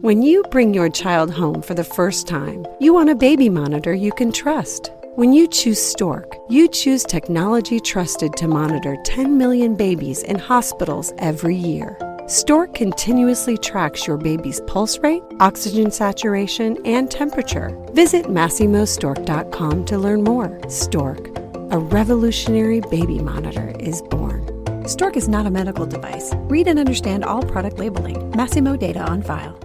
When you bring your child home for the first time, you want a baby monitor you can trust. When you choose Stork, you choose technology trusted to monitor 10 million babies in hospitals every year. Stork continuously tracks your baby's pulse rate, oxygen saturation, and temperature. Visit MassimoStork.com to learn more. Stork, a revolutionary baby monitor, is born. Stork is not a medical device. Read and understand all product labeling. Massimo data on file.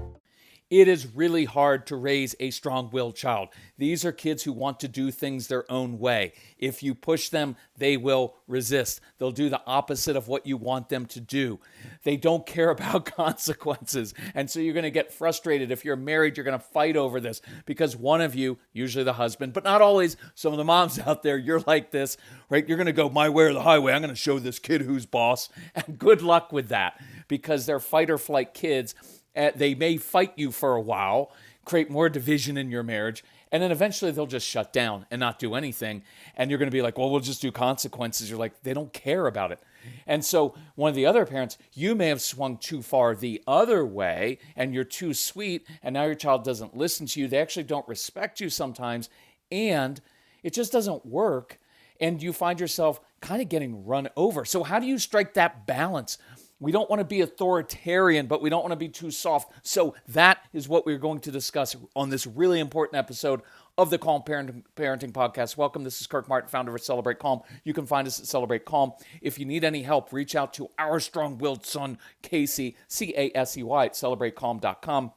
It is really hard to raise a strong-willed child. These are kids who want to do things their own way. If you push them, they will resist. They'll do the opposite of what you want them to do. They don't care about consequences. And so you're going to get frustrated. If you're married, you're going to fight over this because one of you, usually the husband, but not always, some of the moms out there, you're like this, right? You're going to go my way or the highway. I'm going to show this kid who's boss. And good luck with that because they're fight or flight kids. They may fight you for a while, create more division in your marriage, and then eventually they'll just shut down and not do anything. And you're going to be like, well, we'll just do consequences. You're like, they don't care about it. And so one of the other parents, you may have swung too far the other way and you're too sweet and now your child doesn't listen to you. They actually don't respect you sometimes and it just doesn't work. And you find yourself kind of getting run over. So how do you strike that balance? We don't want to be authoritarian, but we don't want to be too soft. So that is what we're going to discuss on this really important episode of the Calm Parenting Podcast. Welcome. This is Kirk Martin, founder of Celebrate Calm. You can find us at Celebrate Calm. If you need any help, reach out to our strong-willed son, Casey, Casey, at celebratecalm.com.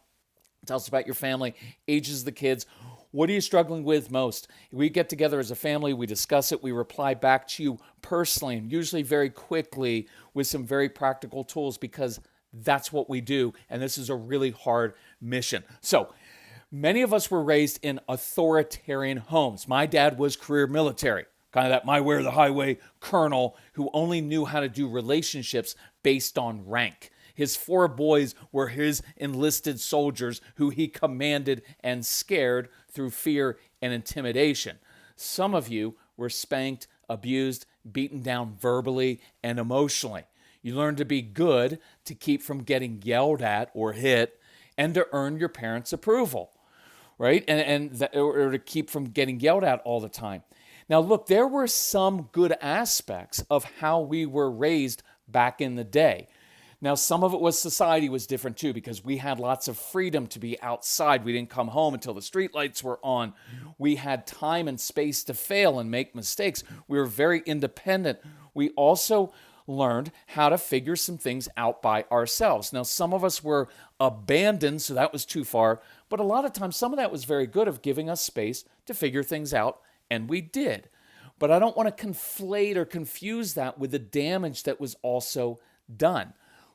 Tell us about your family, ages of the kids. What are you struggling with most? We get together as a family, we discuss it, we reply back to you personally, and usually very quickly with some very practical tools because that's what we do, and this is a really hard mission. So, many of us were raised in authoritarian homes. My dad was career military, kind of that my way or the highway colonel who only knew how to do relationships based on rank. His 4 boys were his enlisted soldiers who he commanded and scared through fear and intimidation. Some of you were spanked, abused, beaten down verbally and emotionally. You learned to be good to keep from getting yelled at or hit and to earn your parents' approval, right? Or to keep from getting yelled at all the time. Now, look, there were some good aspects of how we were raised back in the day. Now, some of it was society was different too because we had lots of freedom to be outside. We didn't come home until the streetlights were on. We had time and space to fail and make mistakes. We were very independent. We also learned how to figure some things out by ourselves. Now, some of us were abandoned, so that was too far. But a lot of times, some of that was very good of giving us space to figure things out, and we did. But I don't want to conflate or confuse that with the damage that was also done.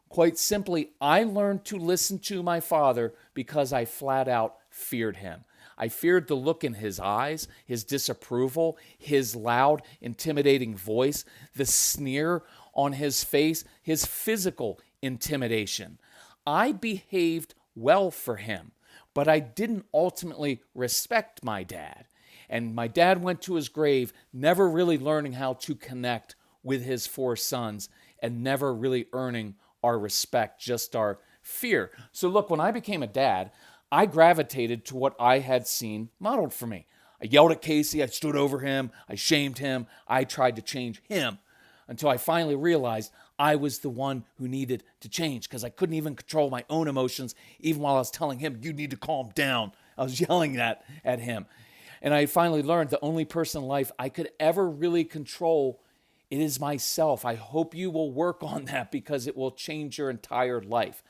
Quite simply, I learned to listen to my father because I flat out feared him. I feared the look in his eyes, his disapproval, his loud, intimidating voice, the sneer on his face, his physical intimidation. I behaved well for him, but I didn't ultimately respect my dad. And my dad went to his grave never really learning how to connect with his 4 sons and never really earning our respect, just our fear. So look, when I became a dad, I gravitated to what I had seen modeled for me. I yelled at Casey, I stood over him, I shamed him, I tried to change him until I finally realized I was the one who needed to change because I couldn't even control my own emotions even while I was telling him, you need to calm down. I was yelling at him. And I finally learned the only person in life I could ever really control it is myself. I hope you will work on that because it will change your entire life.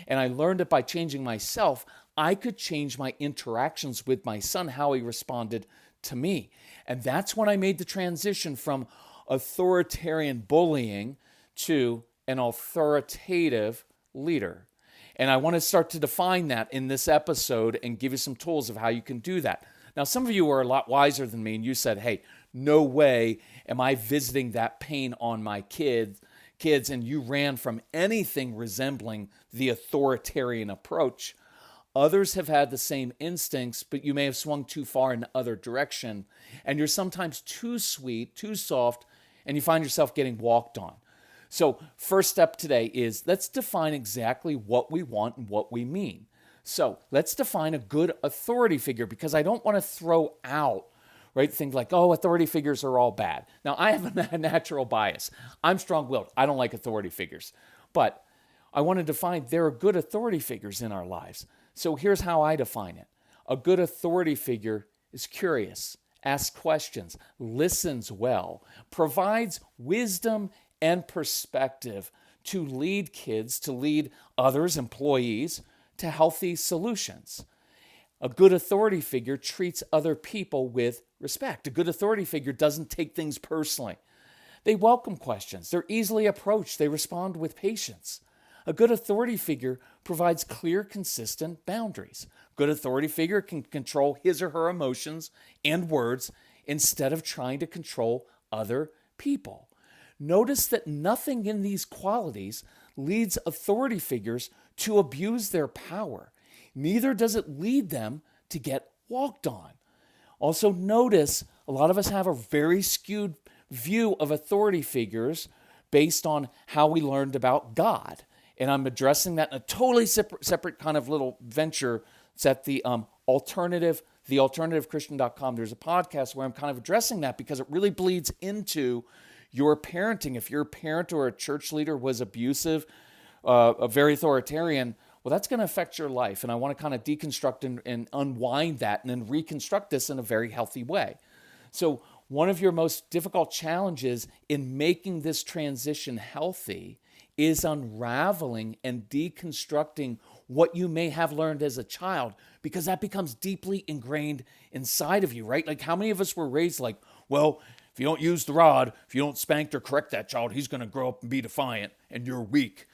And I learned that by changing myself, I could change my interactions with my son, how he responded to me. And that's when I made the transition from authoritarian bullying to an authoritative leader. And I want to start to define that in this episode and give you some tools of how you can do that. Now, some of you are a lot wiser than me, and you said, hey, no way am I visiting that pain on my kids, and you ran from anything resembling the authoritarian approach. Others have had the same instincts, but you may have swung too far in the other direction, and you're sometimes too sweet, too soft, and you find yourself getting walked on. So first step today is let's define exactly what we want and what we mean. So let's define a good authority figure, because I don't want to throw out, right, things like, oh, authority figures are all bad. Now, I have a natural bias. I'm strong-willed. I don't like authority figures. But I want to define there are good authority figures in our lives. So here's how I define it. A good authority figure is curious, asks questions, listens well, provides wisdom and perspective to lead kids, to lead others, employees, to healthy solutions. A good authority figure treats other people with respect. A good authority figure doesn't take things personally. They welcome questions. They're easily approached. They respond with patience. A good authority figure provides clear, consistent boundaries. Good authority figure can control his or her emotions and words instead of trying to control other people. Notice that nothing in these qualities leads authority figures to abuse their power. Neither does it lead them to get walked on. Also notice a lot of us have a very skewed view of authority figures based on how we learned about God. And I'm addressing that in a totally separate kind of little venture. It's at the thealternativechristian.com. There's a podcast where I'm kind of addressing that because it really bleeds into your parenting. If your parent or a church leader was abusive, a very authoritarian, well, that's going to affect your life. And I want to kind of deconstruct and unwind that and then reconstruct this in a very healthy way. So one of your most difficult challenges in making this transition healthy is unraveling and deconstructing what you may have learned as a child, because that becomes deeply ingrained inside of you, right? Like, how many of us were raised like, well, if you don't use the rod, if you don't spank or correct that child, he's going to grow up and be defiant, and you're weak.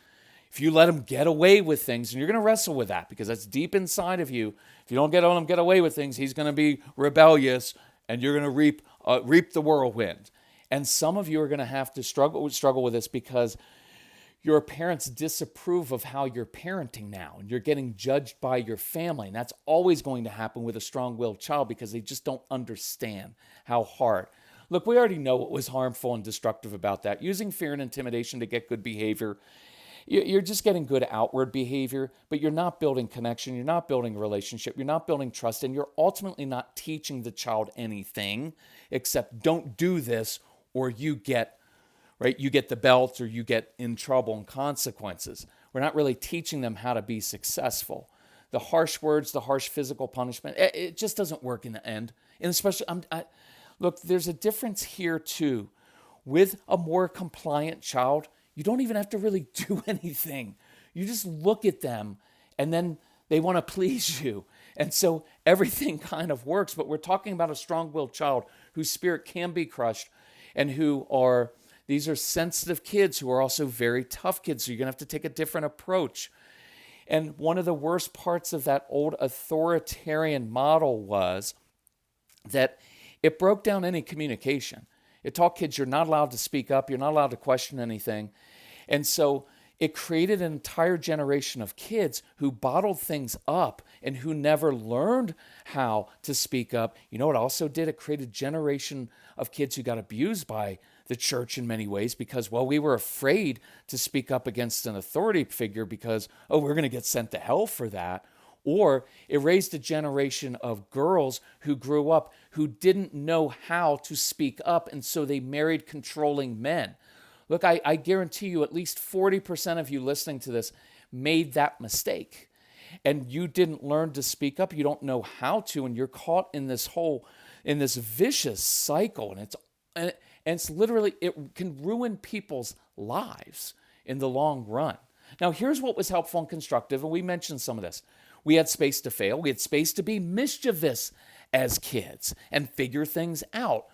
If you let him get away with things, and you're going to wrestle with that because that's deep inside of you. If you don't let him get away with things, he's going to be rebellious, and you're going to reap the whirlwind. And some of you are going to have to struggle with this because your parents disapprove of how you're parenting now, and you're getting judged by your family. And that's always going to happen with a strong-willed child because they just don't understand how hard. Look, we already know what was harmful and destructive about that. Using fear and intimidation to get good behavior. You're just getting good outward behavior, but you're not building connection. You're not building a relationship. You're not building trust, and you're ultimately not teaching the child anything except don't do this or you get the belt or you get in trouble and consequences. We're not really teaching them how to be successful. The harsh words, the harsh physical punishment, it just doesn't work in the end. And especially, look, there's a difference here too. With a more compliant child, you don't even have to really do anything. You just look at them and then they want to please you. And so everything kind of works. But we're talking about a strong-willed child whose spirit can be crushed and these are sensitive kids who are also very tough kids. So you're going to have to take a different approach. And one of the worst parts of that old authoritarian model was that it broke down any communication. It taught kids you're not allowed to speak up, you're not allowed to question anything. And so it created an entire generation of kids who bottled things up and who never learned how to speak up. You know what it also did? It created a generation of kids who got abused by the church in many ways because, well, we were afraid to speak up against an authority figure because, oh, we're going to get sent to hell for that. Or it raised a generation of girls who grew up who didn't know how to speak up, and so they married controlling men. Look, I guarantee you at least 40% of you listening to this made that mistake. And you didn't learn to speak up. You don't know how to, and you're caught in this vicious cycle. And it's literally, it can ruin people's lives in the long run. Now, here's what was helpful and constructive, and we mentioned some of this. We had space to fail. We had space to be mischievous as kids and figure things out.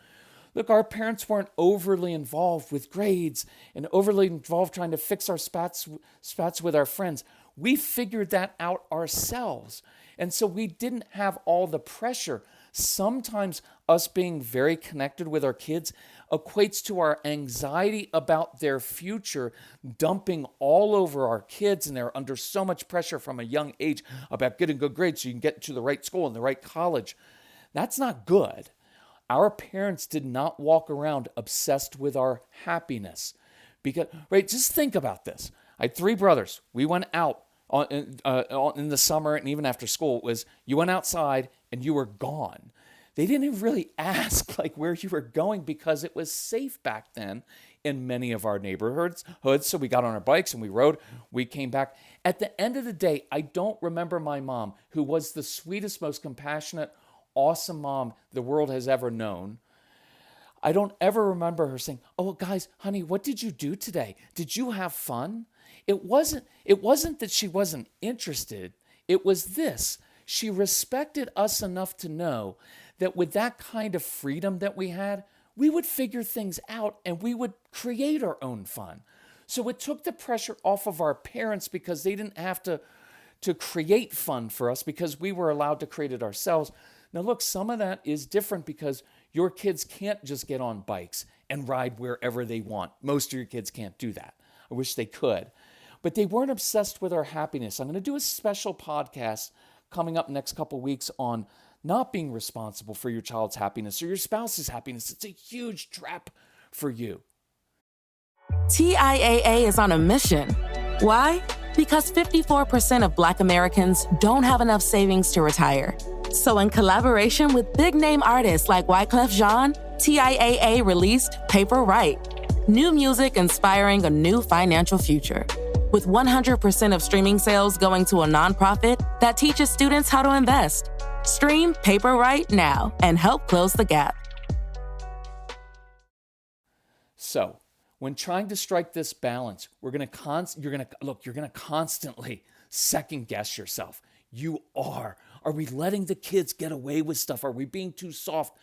Look, our parents weren't overly involved with grades and overly involved trying to fix our spats with our friends. We figured that out ourselves. And so we didn't have all the pressure. Sometimes us being very connected with our kids equates to our anxiety about their future dumping all over our kids, and they're under so much pressure from a young age about getting good grades so you can get to the right school and the right college. That's not good. Our parents did not walk around obsessed with our happiness. Because, right, just think about this. I had 3 brothers. We went out in the summer and even after school, it was you went outside and you were gone. They didn't even really ask like where you were going because it was safe back then in many of our neighborhoods. So we got on our bikes and we rode. We came back. At the end of the day, I don't remember my mom, who was the sweetest, most compassionate, awesome mom the world has ever known. I don't ever remember her saying, "Oh, guys, honey, what did you do today? Did you have fun?" It wasn't that she wasn't interested. It was this. She respected us enough to know that with that kind of freedom that we had, we would figure things out and we would create our own fun. So it took the pressure off of our parents because they didn't have to create fun for us because we were allowed to create it ourselves. Now look, some of that is different because your kids can't just get on bikes and ride wherever they want. Most of your kids can't do that. I wish they could. But they weren't obsessed with our happiness. I'm going to do a special podcast coming up next couple weeks on not being responsible for your child's happiness or your spouse's happiness. It's a huge trap for you. TIAA is on a mission. Why? Because 54% of Black Americans don't have enough savings to retire. So in collaboration with big-name artists like Wyclef Jean, TIAA released Paper Right, new music inspiring a new financial future. With 100% of streaming sales going to a nonprofit that teaches students how to invest. Stream Paper Right now and help close the gap. So, when trying to strike this balance, you're going to constantly second guess yourself. You are. Are we letting the kids get away with stuff? Are we being too soft?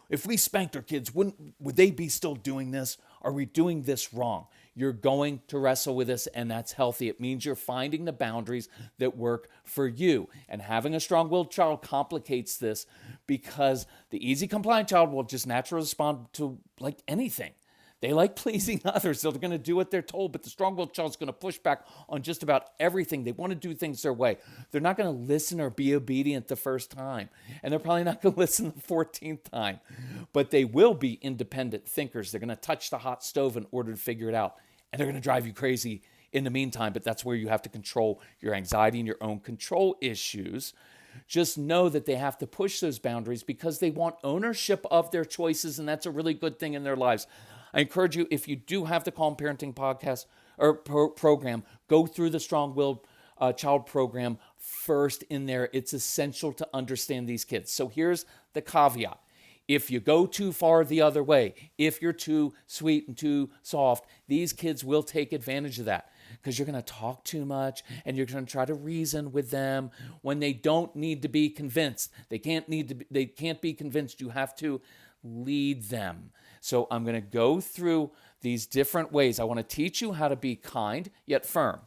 If we spanked our kids, would they be still doing this? Are we doing this wrong? You're going to wrestle with this, and that's healthy. It means you're finding the boundaries that work for you. And having a strong-willed child complicates this because the easy compliant child will just naturally respond to like anything. They like pleasing others, so they're going to do what they're told, but the strong-willed child's going to push back on just about everything. They want to do things their way. They're not going to listen or be obedient the first time, and they're probably not going to listen the 14th time, but they will be independent thinkers. They're going to touch the hot stove in order to figure it out, and they're going to drive you crazy in the meantime, but that's where you have to control your anxiety and your own control issues. Just know that they have to push those boundaries because they want ownership of their choices, and that's a really good thing in their lives. I encourage you, if you do have the Calm Parenting podcast or program, go through the Strong-Willed Child program first in there. It's essential to understand these kids. So here's the caveat. If you go too far the other way, if you're too sweet and too soft, these kids will take advantage of that because you're going to talk too much and you're going to try to reason with them when they don't need to be convinced. They can't be convinced. You have to lead them. So I'm going to go through these different ways. I want to teach you how to be kind yet firm.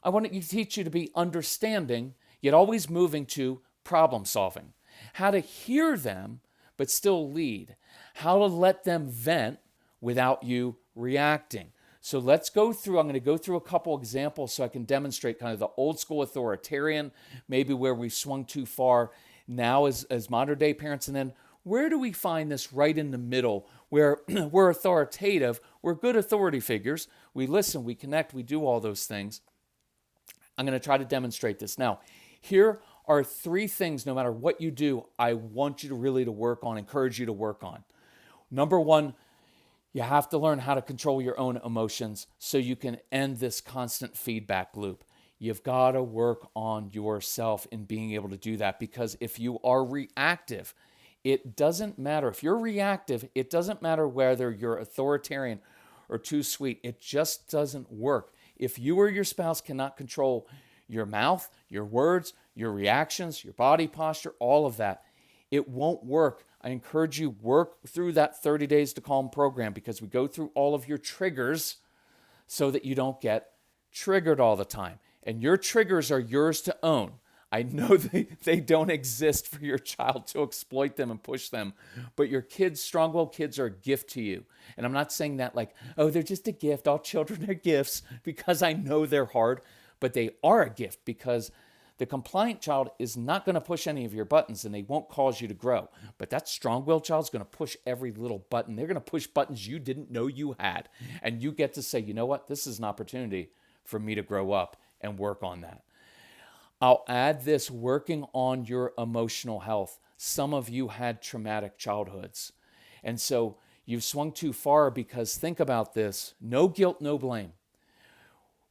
I want to teach you to be understanding yet always moving to problem solving. How to hear them but still lead. How to let them vent without you reacting. So let's go through, I'm going to go through a couple examples so I can demonstrate kind of the old school authoritarian, maybe where we've swung too far now as modern day parents, and then where do we find this right in the middle where we're authoritative, we're good authority figures, we listen, we connect, we do all those things. I'm going to try to demonstrate this. Now, here are 3 things, no matter what you do, I want you to really to work on, encourage you to work on. Number 1, you have to learn how to control your own emotions so you can end this constant feedback loop. You've got to work on yourself in being able to do that, because if you are reactive, it doesn't matter. If you're reactive, it doesn't matter whether you're authoritarian or too sweet. It just doesn't work. If you or your spouse cannot control your mouth, your words, your reactions, your body posture, all of that, it won't work. I encourage you, work through that 30 Days to Calm program, because we go through all of your triggers so that you don't get triggered all the time. And your triggers are yours to own. I know they don't exist for your child to exploit them and push them, but your kids, strong-willed kids, are a gift to you. And I'm not saying that like, oh, they're just a gift. All children are gifts, because I know they're hard, but they are a gift, because the compliant child is not going to push any of your buttons and they won't cause you to grow. But that strong-willed child is going to push every little button. They're going to push buttons you didn't know you had. And you get to say, you know what? This is an opportunity for me to grow up and work on that. I'll add this: working on your emotional health. Some of you had traumatic childhoods. And so you've swung too far, because think about this: no guilt, no blame.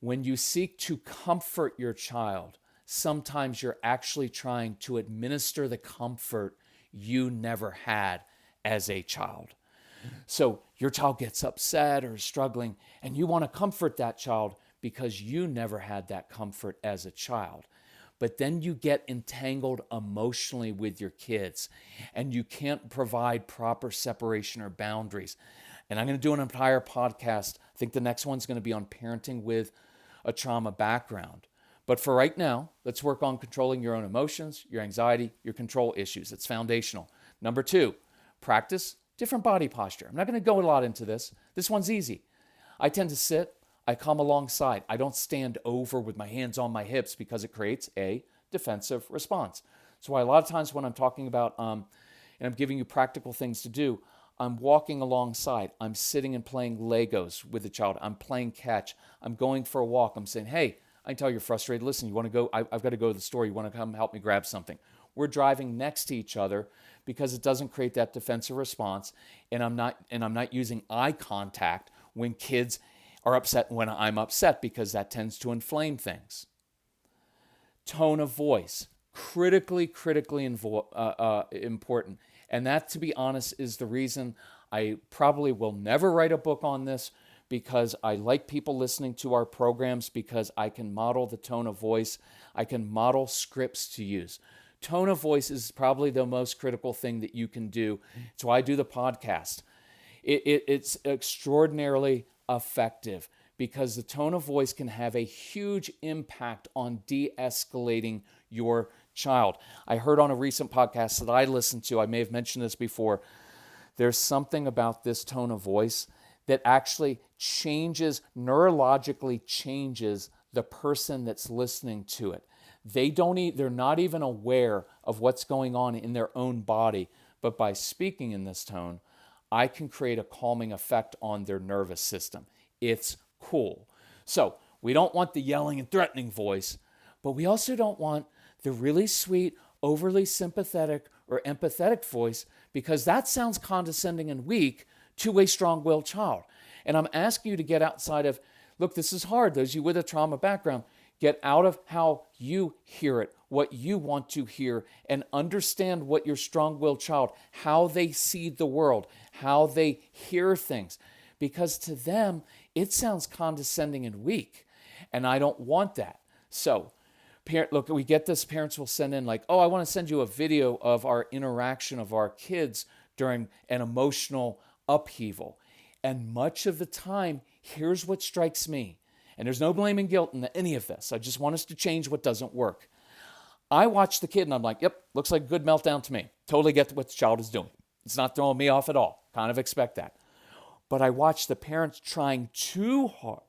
When you seek to comfort your child, sometimes you're actually trying to administer the comfort you never had as a child. So your child gets upset or struggling, and you want to comfort that child because you never had that comfort as a child. But then you get entangled emotionally with your kids, and you can't provide proper separation or boundaries. And I'm going to do an entire podcast. I think the next one's going to be on parenting with a trauma background. But for right now, let's work on controlling your own emotions, your anxiety, your control issues. It's foundational. Number 2, practice different body posture. I'm not going to go a lot into this. This one's easy. I tend to sit. I come alongside. I don't stand over with my hands on my hips, because it creates a defensive response. So why a lot of times when I'm talking about, and I'm giving you practical things to do, I'm walking alongside. I'm sitting and playing Legos with the child. I'm playing catch. I'm going for a walk. I'm saying, hey, I can tell you're frustrated. Listen, you want to go? I've got to go to the store. You want to come help me grab something? We're driving next to each other, because it doesn't create that defensive response. And I'm not using eye contact when kids are upset, when I'm upset, because that tends to inflame things. Tone of voice, critically important. And that, to be honest, is the reason I probably will never write a book on this, because I like people listening to our programs, because I can model the tone of voice. I can model scripts to use. Tone of voice is probably the most critical thing that you can do. It's why I do the podcast. It's extraordinarily effective, because the tone of voice can have a huge impact on de-escalating your child. I heard on a recent podcast that I listened to, I may have mentioned this before, there's something about this tone of voice that actually neurologically changes the person that's listening to it. They're not even aware of what's going on in their own body, but by speaking in this tone, I can create a calming effect on their nervous system. It's cool. So we don't want the yelling and threatening voice, but we also don't want the really sweet, overly sympathetic or empathetic voice, because that sounds condescending and weak to a strong-willed child. And I'm asking you to get outside of, look, this is hard, those of you with a trauma background, get out of how you hear it, what you want to hear, and understand what your strong-willed child, how they see the world, how they hear things. Because to them, it sounds condescending and weak. And I don't want that. So, look, we get this, parents will send in like, oh, I want to send you a video of our interaction of our kids during an emotional upheaval. And much of the time, here's what strikes me. And there's no blame and guilt in any of this. I just want us to change what doesn't work. I watch the kid and I'm like, yep, looks like a good meltdown to me. Totally get what the child is doing. It's not throwing me off at all. Kind of expect that. But I watch the parents trying too hard.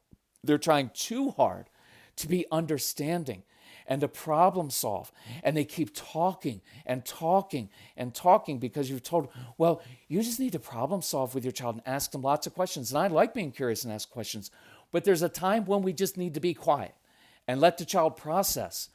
They're trying too hard to be understanding and to problem solve. And they keep talking and talking and talking, because you've told, well, you just need to problem solve with your child and ask them lots of questions. And I like being curious and ask questions. But there's a time when we just need to be quiet and let the child process.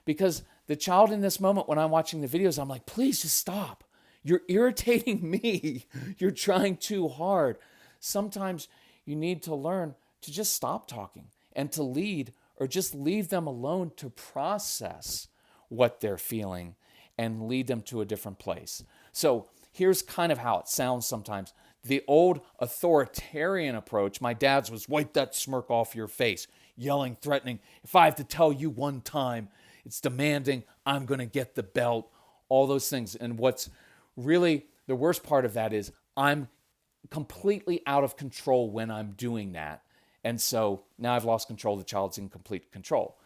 Because the child in this moment, when I'm watching the videos, I'm like, please just stop. You're irritating me. You're trying too hard. Sometimes you need to learn to just stop talking and to lead, or just leave them alone to process what they're feeling and lead them to a different place. So here's kind of how it sounds sometimes. The old authoritarian approach, my dad's, was wipe that smirk off your face, yelling, threatening. If I have to tell you one time, it's demanding, I'm going to get the belt, all those things. And what's really the worst part of that is I'm completely out of control when I'm doing that. And so now I've lost control. The child's in complete control.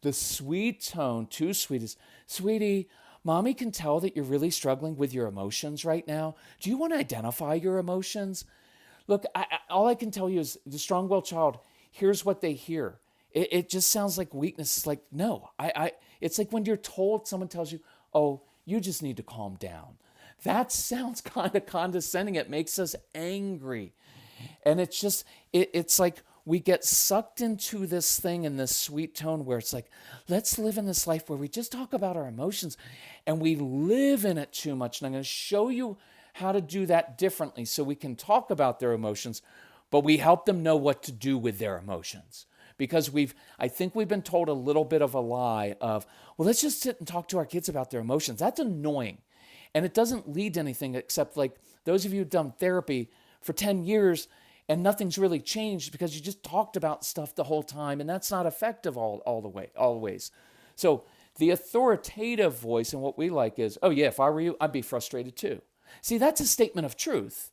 The sweet tone, too sweet, is, sweetie, Mommy can tell that you're really struggling with your emotions right now. Do you want to identify your emotions? Look, all I can tell you is the strong-willed child, here's what they hear. It just sounds like weakness. It's like, no, it's like when you're told, someone tells you, oh, you just need to calm down. That sounds kind of condescending. It makes us angry. And it's just, it's like we get sucked into this thing in this sweet tone where it's like, let's live in this life where we just talk about our emotions and we live in it too much. And I'm going to show you how to do that differently so we can talk about their emotions, but we help them know what to do with their emotions. Because I think we've been told a little bit of a lie of, well, let's just sit and talk to our kids about their emotions. That's annoying. And it doesn't lead to anything except like those of you who've done therapy for 10 years and nothing's really changed because you just talked about stuff the whole time, and that's not effective all the way, always. So the authoritative voice and what we like is, oh yeah, if I were you, I'd be frustrated too. See, that's a statement of truth.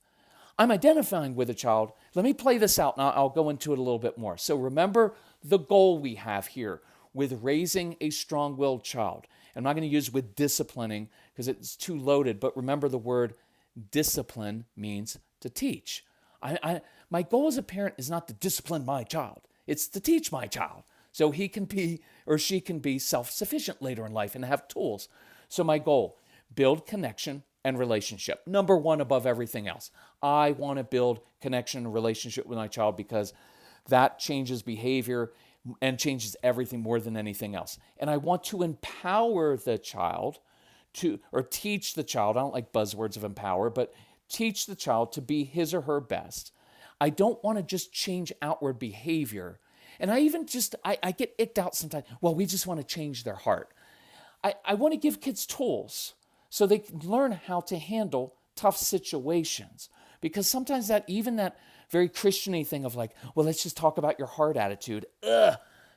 I'm identifying with a child. Let me play this out and I'll go into it a little bit more. So remember the goal we have here with raising a strong-willed child. I'm not going to use with disciplining because it's too loaded, but remember the word discipline means to teach. My goal as a parent is not to discipline my child. It's to teach my child so he can be or she can be self-sufficient later in life and have tools. So my goal, build connection and relationship. Number one above everything else. I want to build connection and relationship with my child because that changes behavior and changes everything more than anything else. And I want to empower the child or teach the child, I don't like buzzwords of empower, but teach the child to be his or her best. I don't want to just change outward behavior. And I even I get icked out sometimes. Well, we just want to change their heart. I want to give kids tools so they can learn how to handle tough situations. Because sometimes that very Christian-y thing of like, well, let's just talk about your heart attitude.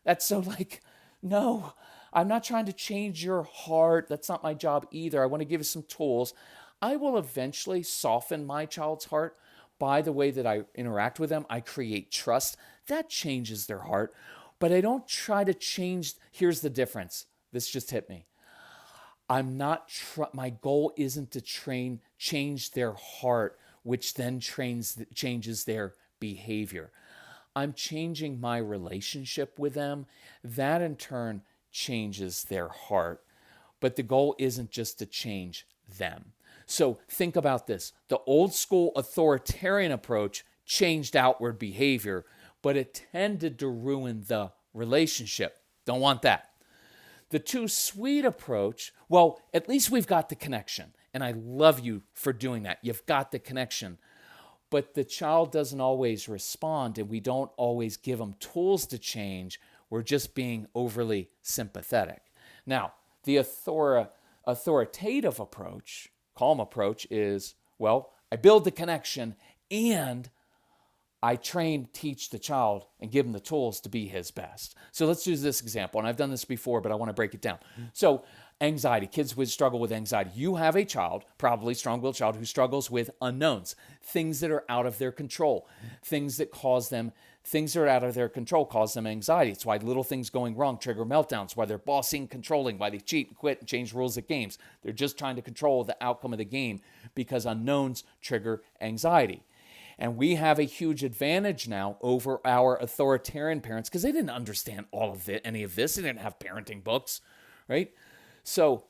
That's so like, no, I'm not trying to change your heart. That's not my job either. I want to give you some tools. I will eventually soften my child's heart by the way that I interact with them. I create trust. That changes their heart. But I don't try to change. Here's the difference. This just hit me. My goal isn't to change their heart, which then changes their behavior. I'm changing my relationship with them. That in turn changes their heart. But the goal isn't just to change them. So think about this. The old school authoritarian approach changed outward behavior, but it tended to ruin the relationship. Don't want that. The too sweet approach, well, at least we've got the connection. And I love you for doing that. You've got the connection. But the child doesn't always respond, and we don't always give them tools to change. We're just being overly sympathetic. Now, the authoritative approach, calm approach is, well, I build the connection and I teach the child and give him the tools to be his best. So let's use this example. And I've done this before, but I want to break it down. So anxiety, kids would struggle with anxiety. You have a child, probably strong-willed child, who struggles with unknowns, things that are out of their control, things that are out of their control cause them anxiety. It's why little things going wrong trigger meltdowns, why they're bossing, controlling, why they cheat and quit and change rules at games. They're just trying to control the outcome of the game because unknowns trigger anxiety. And we have a huge advantage now over our authoritarian parents because they didn't understand any of this. They didn't have parenting books, right? So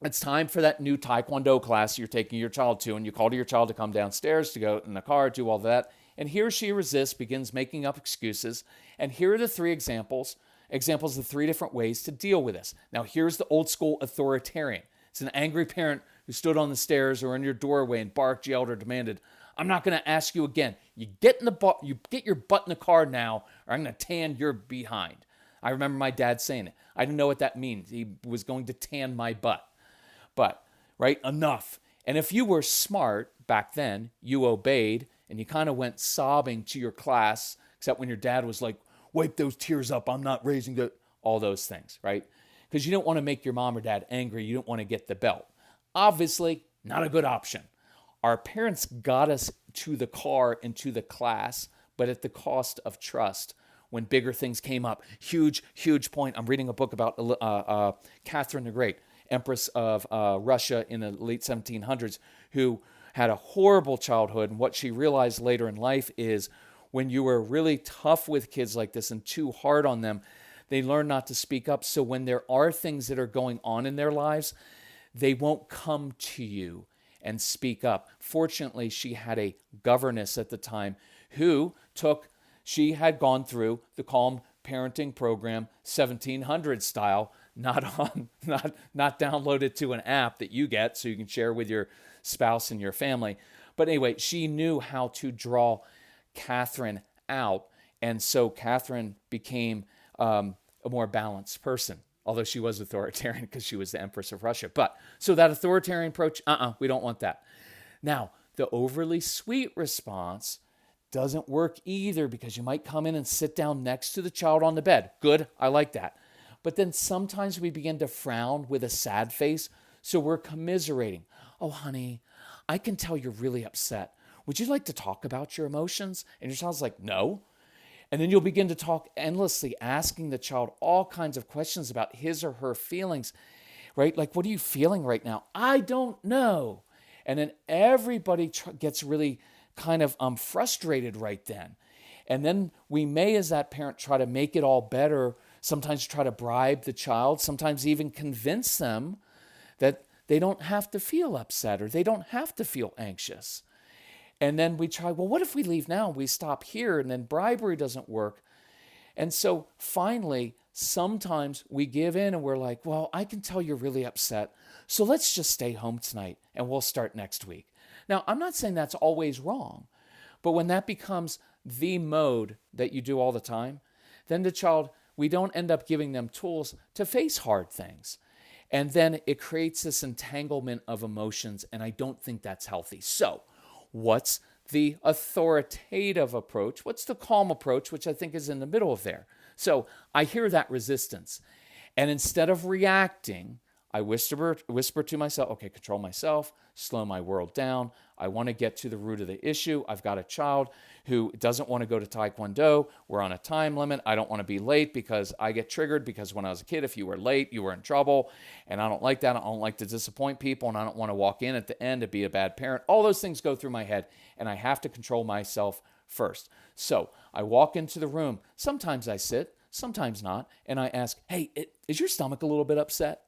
it's time for that new Taekwondo class you're taking your child to, and you call to your child to come downstairs to go in the car, do all that. And he or she resists, begins making up excuses. And here are the three examples of three different ways to deal with this. Now, here's the old school authoritarian. It's an angry parent who stood on the stairs or in your doorway and barked, yelled, or demanded, I'm not going to ask you again. You get your butt in the car now, or I'm going to tan your behind. I remember my dad saying it. I didn't know what that means. He was going to tan my butt. But, right, enough. And if you were smart back then, you obeyed, and you kind of went sobbing to your class, except when your dad was like, wipe those tears up, I'm not raising all those things, right? Because you don't want to make your mom or dad angry. You don't want to get the belt. Obviously, not a good option. Our parents got us to the car and to the class, but at the cost of trust. When bigger things came up, huge point. I'm reading a book about Catherine the Great, Empress of Russia in the late 1700s, who had a horrible childhood. And what she realized later in life is when you were really tough with kids like this and too hard on them, they learn not to speak up. So when there are things that are going on in their lives, they won't come to you and speak up. Fortunately, she had a governess at the time who took she had gone through the Calm Parenting Program 1700 style, not downloaded to an app that you get so you can share with your spouse and your family. But anyway, she knew how to draw Catherine out. And so Catherine became a more balanced person, although she was authoritarian because she was the Empress of Russia. But so that authoritarian approach, we don't want that. Now, the overly sweet response doesn't work either, because you might come in and sit down next to the child on the bed. Good, I like that. But then sometimes we begin to frown with a sad face, so we're commiserating. Oh, honey, I can tell you're really upset. Would you like to talk about your emotions? And your child's like, no. And then you'll begin to talk endlessly, asking the child all kinds of questions about his or her feelings, right? Like, what are you feeling right now? I don't know. And then everybody gets really kind of frustrated right then. And then we may, as that parent, try to make it all better, sometimes try to bribe the child, sometimes even convince them that they don't have to feel upset or they don't have to feel anxious. And then we try, well, what if we leave now? We stop here, and then bribery doesn't work. And so finally, sometimes we give in and we're like, well, I can tell you're really upset, so let's just stay home tonight and we'll start next week. Now, I'm not saying that's always wrong, but when that becomes the mode that you do all the time, then the child, we don't end up giving them tools to face hard things. And then it creates this entanglement of emotions, and I don't think that's healthy. So, what's the authoritative approach? What's the calm approach, which I think is in the middle of there? So I hear that resistance. And instead of reacting, I whisper to myself, okay, control myself, slow my world down. I want to get to the root of the issue. I've got a child who doesn't want to go to Taekwondo. We're on a time limit. I don't want to be late because I get triggered, because when I was a kid, if you were late, you were in trouble. And I don't like that. I don't like to disappoint people. And I don't want to walk in at the end to be a bad parent. All those things go through my head, and I have to control myself first. So I walk into the room. Sometimes I sit, sometimes not. And I ask, hey, is your stomach a little bit upset?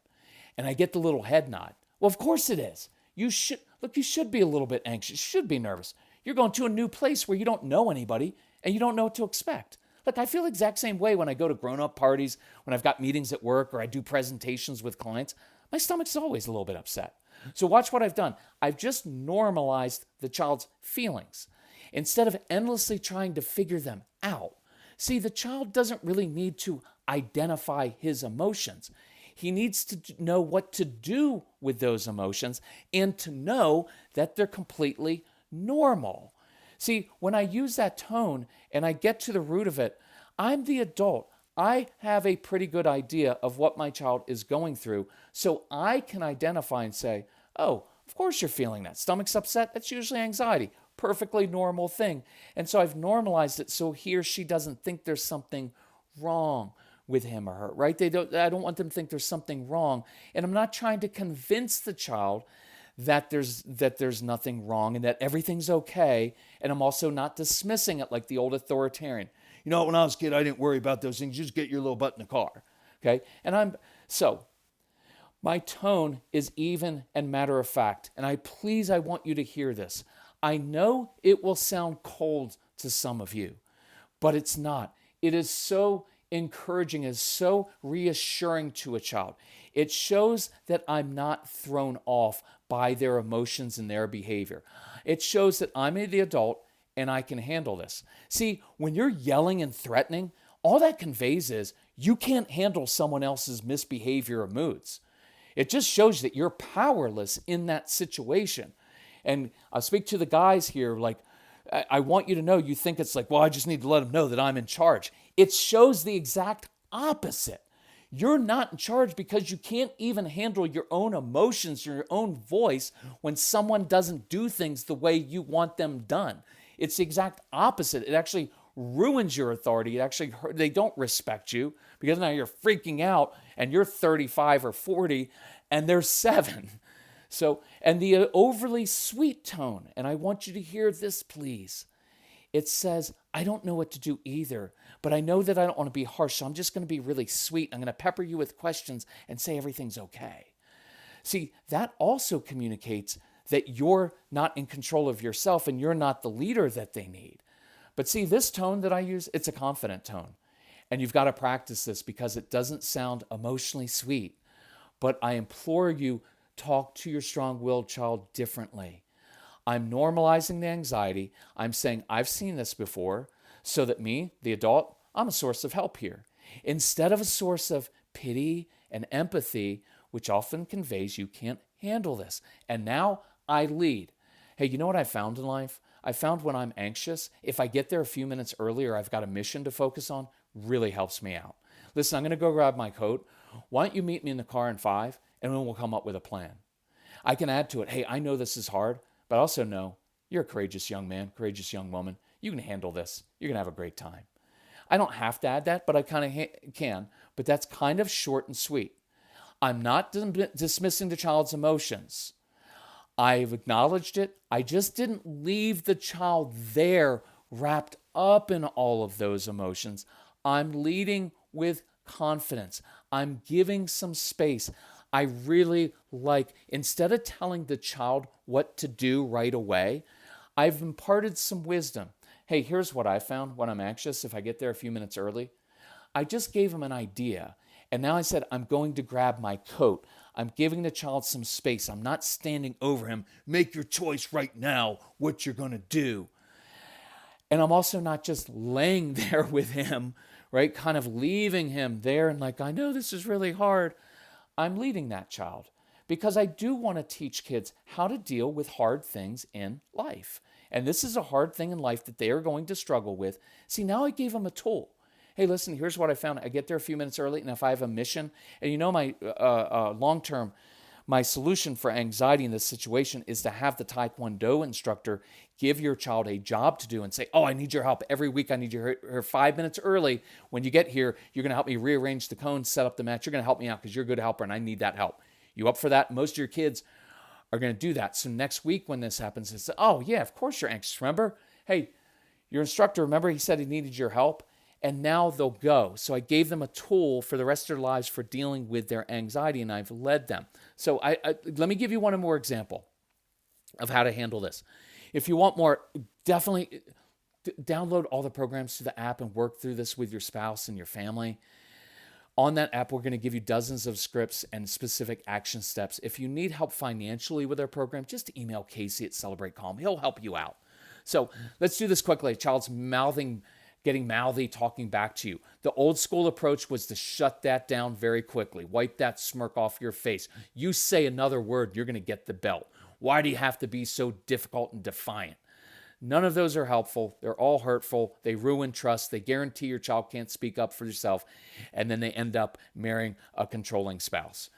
And I get the little head nod. Well, of course it is. You should be a little bit anxious. You should be nervous. You're going to a new place where you don't know anybody and you don't know what to expect. Look, I feel the exact same way when I go to grown-up parties, when I've got meetings at work, or I do presentations with clients. My stomach's always a little bit upset. So watch what I've done. I've just normalized the child's feelings instead of endlessly trying to figure them out. See, the child doesn't really need to identify his emotions. He needs to know what to do with those emotions and to know that they're completely normal. See, when I use that tone and I get to the root of it, I'm the adult. I have a pretty good idea of what my child is going through, so I can identify and say, oh, of course you're feeling that. Stomach's upset, that's usually anxiety. Perfectly normal thing. And so I've normalized it so he or she doesn't think there's something wrong with him or her, right? I don't want them to think there's something wrong. And I'm not trying to convince the child that there's nothing wrong and that everything's okay. And I'm also not dismissing it like the old authoritarian. You know, when I was a kid, I didn't worry about those things. Just get your little butt in the car, okay? And so my tone is even and matter of fact. And I want you to hear this. I know it will sound cold to some of you, but it's not. It is so encouraging, is so reassuring to a child. It shows that I'm not thrown off by their emotions and their behavior. It shows that I'm the adult and I can handle this. See, when you're yelling and threatening, all that conveys is you can't handle someone else's misbehavior or moods. It just shows that you're powerless in that situation. And I'll speak to the guys here, like, I want you to know, you think it's like, well, I just need to let them know that I'm in charge. It shows the exact opposite. You're not in charge because you can't even handle your own emotions, your own voice when someone doesn't do things the way you want them done. It's the exact opposite. It actually ruins your authority. They don't respect you because now you're freaking out and you're 35 or 40 and they're 7. So, and the overly sweet tone, and I want you to hear this, please. It says, I don't know what to do either, but I know that I don't want to be harsh, so I'm just going to be really sweet. I'm going to pepper you with questions and say everything's okay. See, that also communicates that you're not in control of yourself and you're not the leader that they need. But see, this tone that I use, it's a confident tone. And you've got to practice this because it doesn't sound emotionally sweet. But I implore you, talk to your strong-willed child differently. I'm normalizing the anxiety. I'm saying, I've seen this before, so that me, the adult, I'm a source of help here. Instead of a source of pity and empathy, which often conveys you can't handle this. And now I lead. Hey, you know what I found in life? I found when I'm anxious, if I get there a few minutes earlier, I've got a mission to focus on, really helps me out. Listen, I'm going to go grab my coat. Why don't you meet me in the car in 5, and then we'll come up with a plan. I can add to it, hey, I know this is hard, but I also know you're a courageous young man, courageous young woman. You can handle this. You're going to have a great time. I don't have to add that, but I kind of can. But that's kind of short and sweet. I'm not dismissing the child's emotions. I've acknowledged it. I just didn't leave the child there wrapped up in all of those emotions. I'm leading with confidence. I'm giving some space. I really like, instead of telling the child what to do right away, I've imparted some wisdom. Hey, here's what I found when I'm anxious, if I get there a few minutes early. I just gave him an idea. And now I said, I'm going to grab my coat. I'm giving the child some space. I'm not standing over him. Make your choice right now, what you're going to do. And I'm also not just laying there with him, right? Kind of leaving him there and like, I know this is really hard. I'm leading that child because I do want to teach kids how to deal with hard things in life. And this is a hard thing in life that they are going to struggle with. See, now I gave them a tool. Hey, listen, here's what I found. I get there a few minutes early, and if I have a mission, and you know my long-term, my solution for anxiety in this situation is to have the Taekwondo instructor give your child a job to do and say, oh, I need your help. Every week I need you here 5 minutes early. When you get here, you're going to help me rearrange the cones, set up the mat. You're going to help me out because you're a good helper, and I need that help. You up for that? Most of your kids are going to do that. So next week when this happens, it's, oh, yeah, of course you're anxious. Remember? Hey, your instructor, remember he said he needed your help? And now they'll go. So I gave them a tool for the rest of their lives for dealing with their anxiety, and I've led them. So let me give you one more example of how to handle this. If you want more, definitely download all the programs to the app and work through this with your spouse and your family. On that app, we're going to give you dozens of scripts and specific action steps. If you need help financially with our program, just email Casey at Celebrate Calm. He'll help you out. So let's do this quickly. A child's getting mouthy, talking back to you. The old school approach was to shut that down very quickly. Wipe that smirk off your face. You say another word, you're going to get the belt. Why do you have to be so difficult and defiant? None of those are helpful. They're all hurtful. They ruin trust. They guarantee your child can't speak up for yourself. And then they end up marrying a controlling spouse.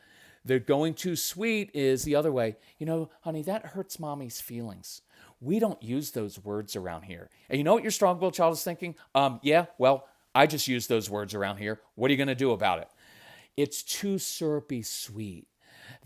They're going too sweet is the other way. You know, honey, that hurts mommy's feelings. We don't use those words around here. And you know what your strong-willed child is thinking? Yeah, well, I just use those words around here. What are you going to do about it? It's too syrupy sweet.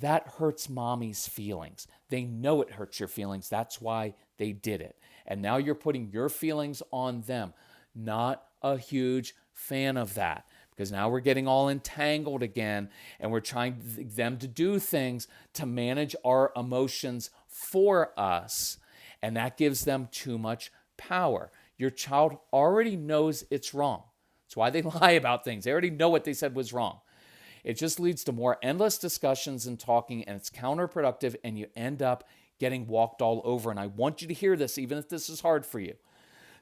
That hurts mommy's feelings. They know it hurts your feelings. That's why they did it. And now you're putting your feelings on them. Not a huge fan of that. Because now we're getting all entangled again, and we're trying them to do things to manage our emotions for us. And that gives them too much power. Your child already knows it's wrong. That's why they lie about things. They already know what they said was wrong. It just leads to more endless discussions and talking, and it's counterproductive, and you end up getting walked all over. And I want you to hear this, even if this is hard for you.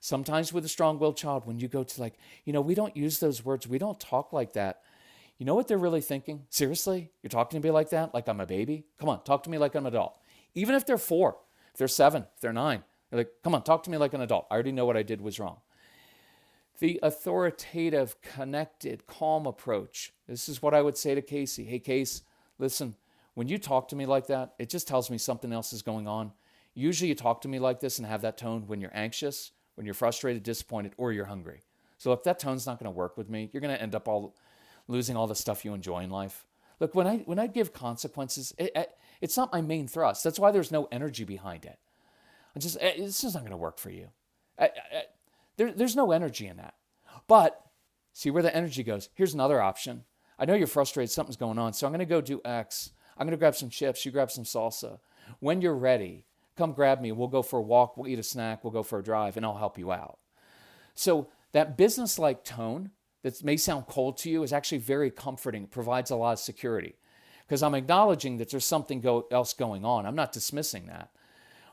Sometimes with a strong-willed child, when you go to like, we don't use those words. We don't talk like that. You know what they're really thinking? Seriously? You're talking to me like that? Like I'm a baby? Come on, talk to me like I'm an adult. Even if they're 4. If they're 7, if they're 9, they're like, come on, talk to me like an adult. I already know what I did was wrong. The authoritative, connected, calm approach. This is what I would say to Casey. Hey, Case, listen, when you talk to me like that, it just tells me something else is going on. Usually you talk to me like this and have that tone when you're anxious, when you're frustrated, disappointed, or you're hungry. So if that tone's not going to work with me, you're going to end up losing all the stuff you enjoy in life. Look, when I give consequences, it's not my main thrust. That's why there's no energy behind it. It's just not going to work for you. There's no energy in that. But see where the energy goes. Here's another option. I know you're frustrated. Something's going on. So I'm going to go do X. I'm going to grab some chips. You grab some salsa. When you're ready, come grab me. We'll go for a walk. We'll eat a snack. We'll go for a drive, and I'll help you out. So that business-like tone that may sound cold to you is actually very comforting. It provides a lot of security because I'm acknowledging that there's something else going on. I'm not dismissing that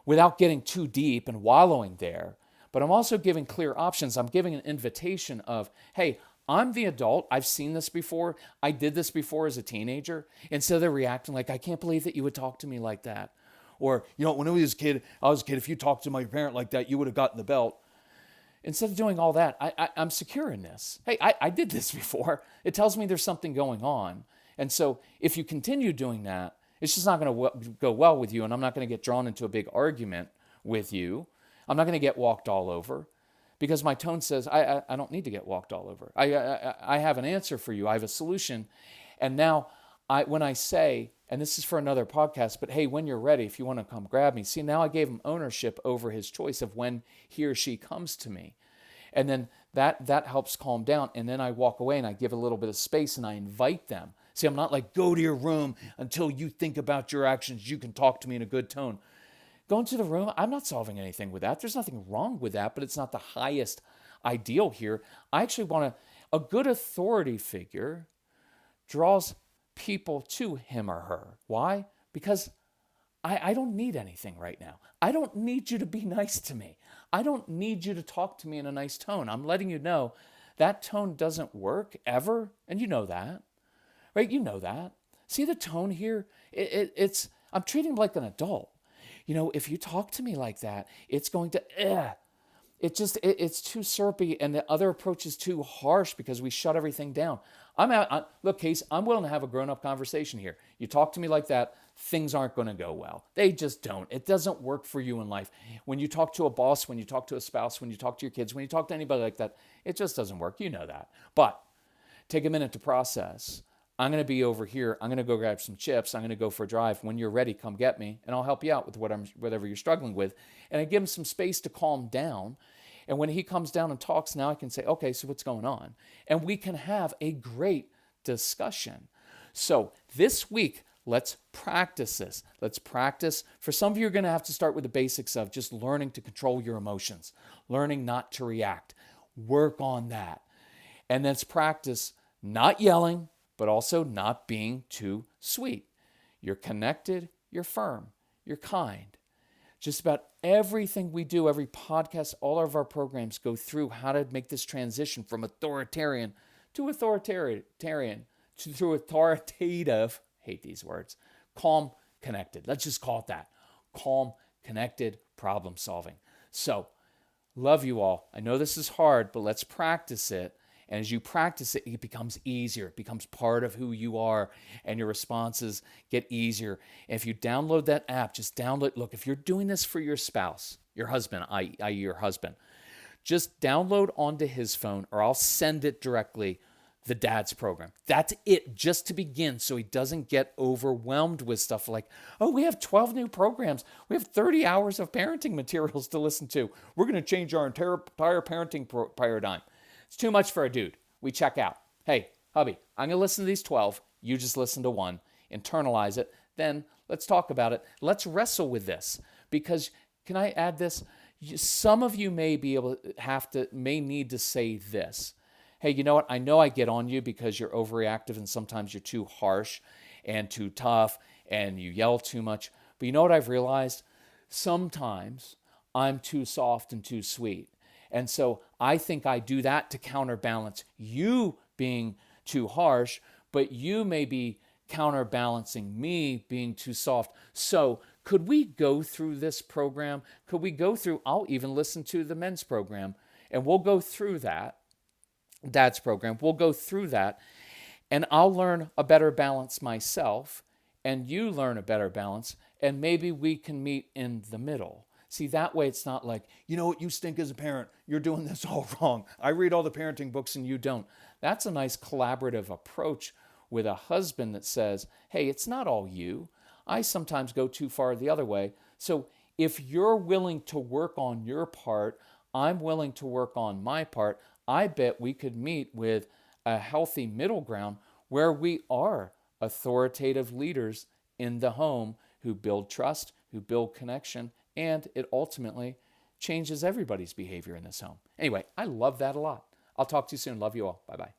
without getting too deep and wallowing there. But I'm also giving clear options. I'm giving an invitation of, hey, I'm the adult. I've seen this before. I did this before as a teenager. Instead of they're reacting like, I can't believe that you would talk to me like that. Or, when I was a kid, if you talked to my parent like that, you would have gotten the belt. Instead of doing all that, I'm secure in this. Hey, I did this before. It tells me there's something going on. And so if you continue doing that, it's just not going to go well with you, and I'm not going to get drawn into a big argument with you. I'm not going to get walked all over because my tone says, I don't need to get walked all over. I have an answer for you. I have a solution. And now when I say, and this is for another podcast, but hey, when you're ready, if you want to come grab me. See, now I gave him ownership over his choice of when he or she comes to me. And then that helps calm down. And then I walk away and I give a little bit of space and I invite them. See, I'm not like, go to your room until you think about your actions. You can talk to me in a good tone. Go into the room. I'm not solving anything with that. There's nothing wrong with that, but it's not the highest ideal here. I actually want a good authority figure draws people to him or her. Why? Because I don't need anything right now. I don't need you to be nice to me. I don't need you to talk to me in a nice tone. I'm letting you know that tone doesn't work ever, and you know that, right? You know that. See the tone here? I'm treating him like an adult. If you talk to me like that, it's going to, it's too syrupy, and the other approach is too harsh because we shut everything down. Look, Case, I'm willing to have a grown-up conversation here. You talk to me like that, things aren't going to go well. They just don't. It doesn't work for you in life. When you talk to a boss, when you talk to a spouse, when you talk to your kids, when you talk to anybody like that, it just doesn't work. You know that. But take a minute to process. I'm going to be over here. I'm going to go grab some chips. I'm going to go for a drive. When you're ready, come get me, and I'll help you out with whatever you're struggling with. And I give him some space to calm down. And when he comes down and talks, now I can say, okay, so what's going on? And we can have a great discussion. So this week, let's practice this. Let's practice. For some of you, you're going to have to start with the basics of just learning to control your emotions, learning not to react. Work on that. And let's practice not yelling, but also not being too sweet. You're connected, you're firm, you're kind. Just about everything we do, every podcast, all of our programs go through how to make this transition from authoritarian to authoritative, hate these words, calm, connected. Let's just call it that. Calm, connected, problem solving. So, love you all. I know this is hard, but let's practice it. And as you practice it, it becomes easier. It becomes part of who you are, and your responses get easier. And if you download that app, just download. Look, if you're doing this for your spouse, your husband, i.e. your husband, just download onto his phone, or I'll send it directly, the Dad's program. That's it, just to begin, so he doesn't get overwhelmed with stuff like, oh, we have 12 new programs. We have 30 hours of parenting materials to listen to. We're going to change our entire parenting paradigm. It's too much for a dude. We check out. Hey, hubby, I'm going to listen to these 12. You just listen to one. Internalize it. Then let's talk about it. Let's wrestle with this. Because, can I add this? Some of you may need to say this. Hey, you know what? I know I get on you because you're overreactive and sometimes you're too harsh and too tough and you yell too much. But you know what I've realized? Sometimes I'm too soft and too sweet. And so I think I do that to counterbalance you being too harsh, but you may be counterbalancing me being too soft. So could we go through this program? I'll even listen to the men's program, and we'll go through that, Dad's program. We'll go through that, and I'll learn a better balance myself, and you learn a better balance, and maybe we can meet in the middle. See, that way it's not like, you know what, you stink as a parent. You're doing this all wrong. I read all the parenting books and you don't. That's a nice collaborative approach with a husband that says, hey, it's not all you. I sometimes go too far the other way. So if you're willing to work on your part, I'm willing to work on my part. I bet we could meet with a healthy middle ground where we are authoritative leaders in the home who build trust, who build connection, and it ultimately changes everybody's behavior in this home. Anyway, I love that a lot. I'll talk to you soon. Love you all. Bye-bye.